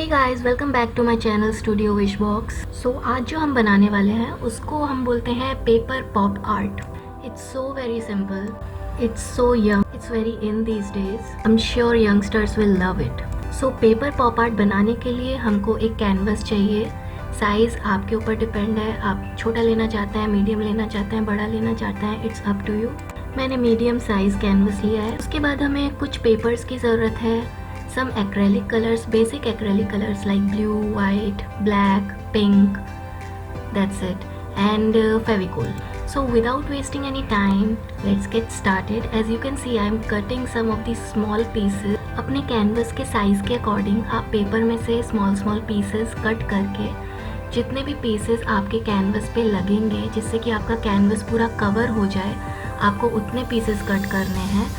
Hey guys, welcome back to my channel studio wish box. So आज जो हम बनाने वाले हैं उसको हम बोलते हैं paper pop art. It's so very simple, it's so young, it's very in these days. I am sure youngsters will love it. So paper pop art बनाने के लिए हमको एक कैनवस चाहिए। साइज़ आपके ऊपर डिपेंड है, आप छोटा लेना चाहते हैं, मीडियम लेना चाहते हैं, बड़ा लेना चाहते हैं, इट्स अप टू यू। मैंने मीडियम साइज़ कैनवस लिया है। उसके बाद हमें कुछ पेपर्स की ज़रूरत है। Some acrylic colors, basic acrylic colors like blue, white, black, pink, that's it, and Fevicol. So without wasting any time, let's get started. As you can see, I am cutting some of these small pieces. अपने canvas के size के according आप paper में से small pieces cut करके जितने भी pieces आपके कैनवस पे लगेंगे जिससे कि आपका कैनवस पूरा कवर हो जाए, आपको उतने पीसेस कट करने हैं।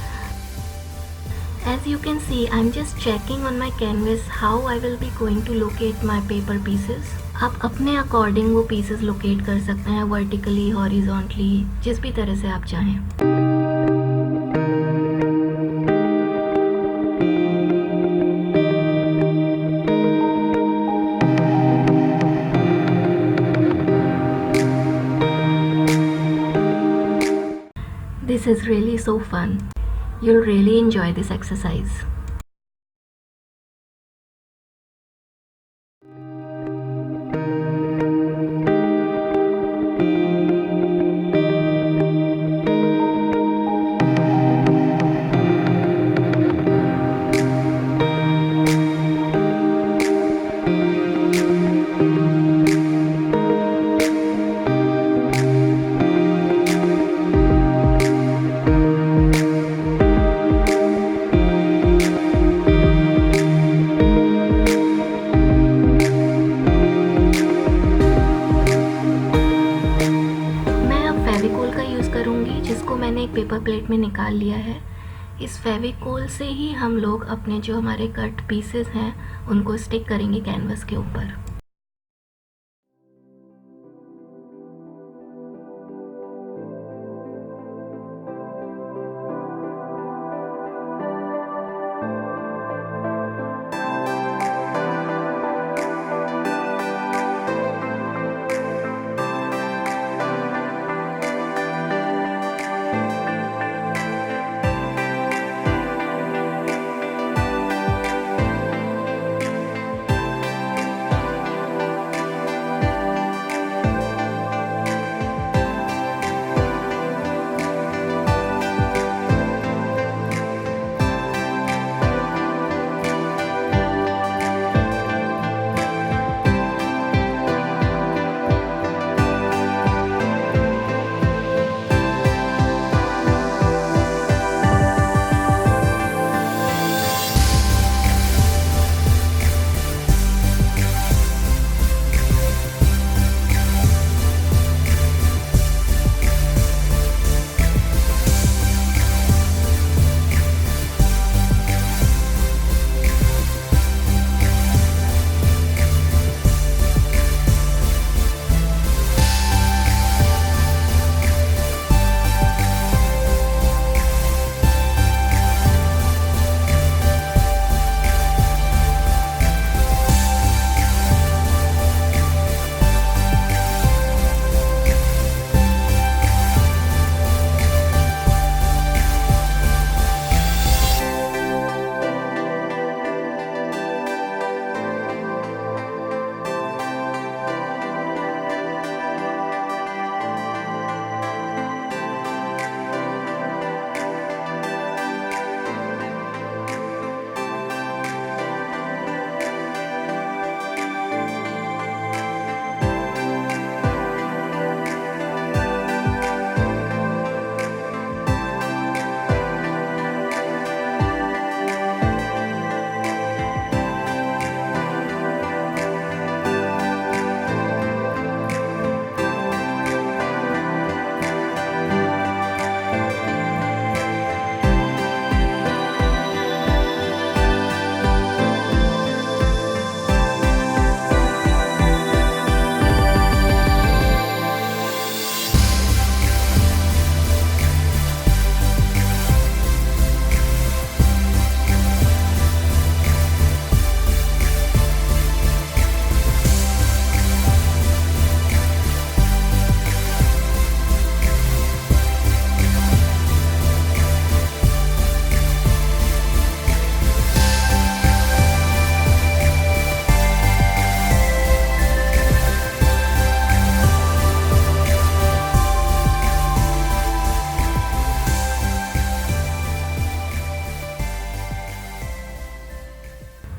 As you can see, I'm just checking on my canvas how I will be going to locate my paper pieces. आप अपने अकॉर्डिंग वो पीसेस लोकेट कर सकते हैं, वर्टिकली, हॉरिजॉन्टली, जिस भी तरह से आप चाहें। This is really so fun. You'll really enjoy this exercise. जिसको मैंने एक पेपर प्लेट में निकाल लिया है। इस फेविकोल से ही हम लोग अपने जो हमारे कट पीसेस हैं उनको स्टिक करेंगे कैनवस के ऊपर।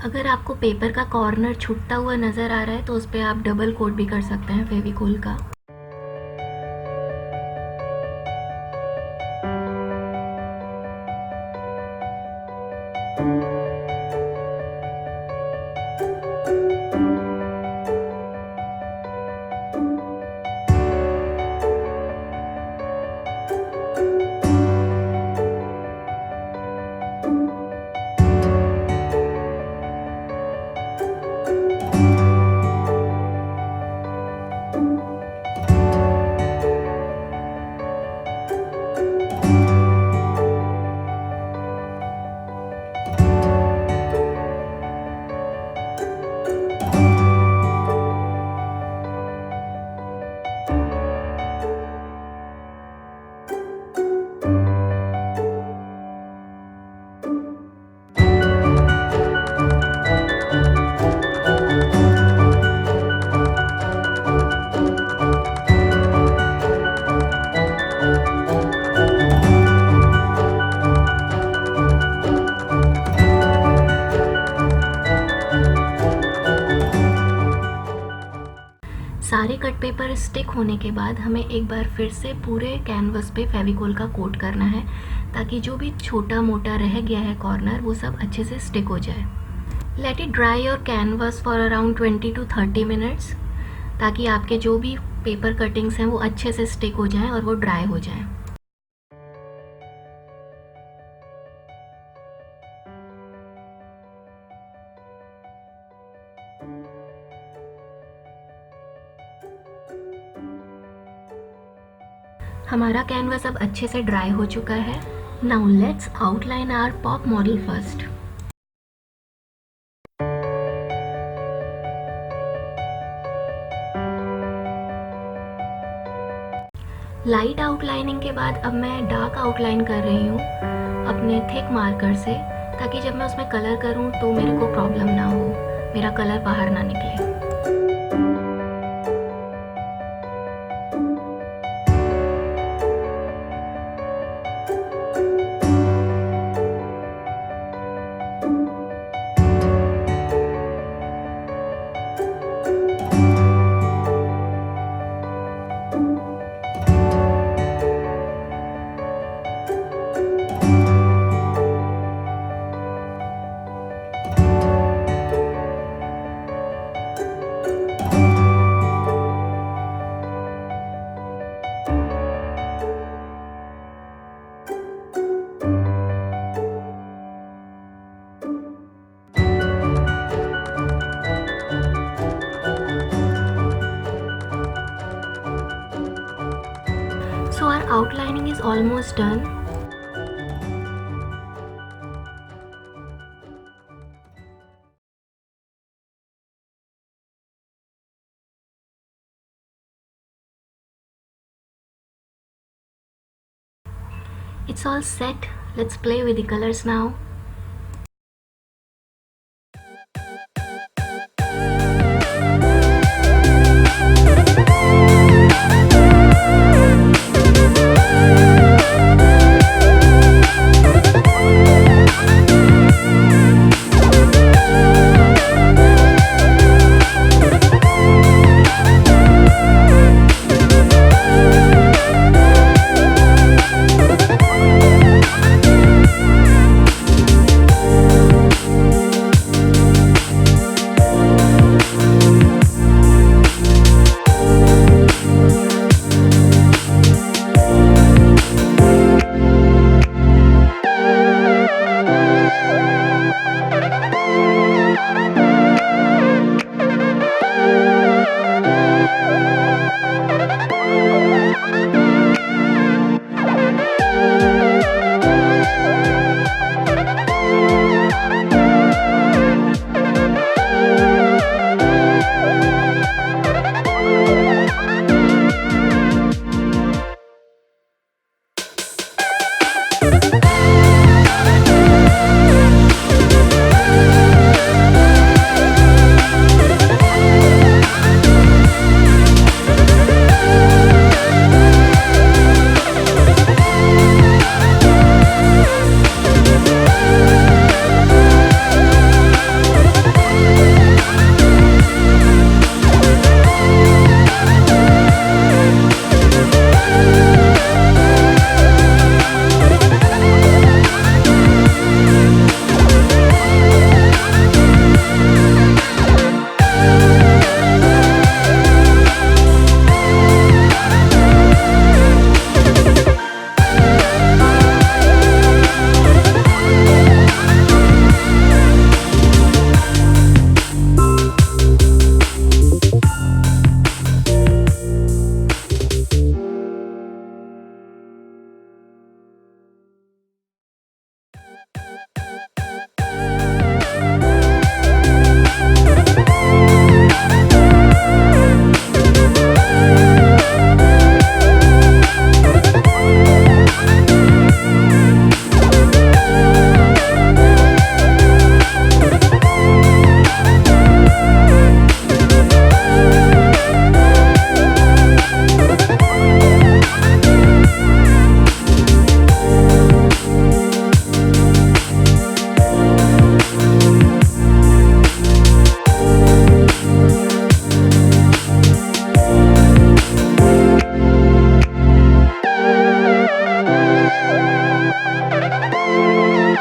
अगर आपको पेपर का कॉर्नर छूटता हुआ नज़र आ रहा है तो उस पर आप डबल कोट भी कर सकते हैं फेविकोल का। सारे कट पेपर स्टिक होने के बाद हमें एक बार फिर से पूरे कैनवस पे फेविकोल का कोट करना है, ताकि जो भी छोटा मोटा रह गया है कॉर्नर वो सब अच्छे से स्टिक हो जाए। Let it dry your canvas for around 20 to 30 minutes, ताकि आपके जो भी पेपर कटिंग्स हैं वो अच्छे से स्टिक हो जाएं और वो ड्राई हो जाएं। हमारा कैनवस अब अच्छे से ड्राई हो चुका है। Now let's outline our pop model first. Light outlining के बाद अब मैं डार्क आउटलाइन कर रही हूँ अपने थिक मार्कर से, ताकि जब मैं उसमें कलर करूँ तो मेरे को प्रॉब्लम ना हो, मेरा कलर बाहर ना निकले। So our outlining is almost done. It's all set. Let's play with the colors now.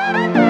है।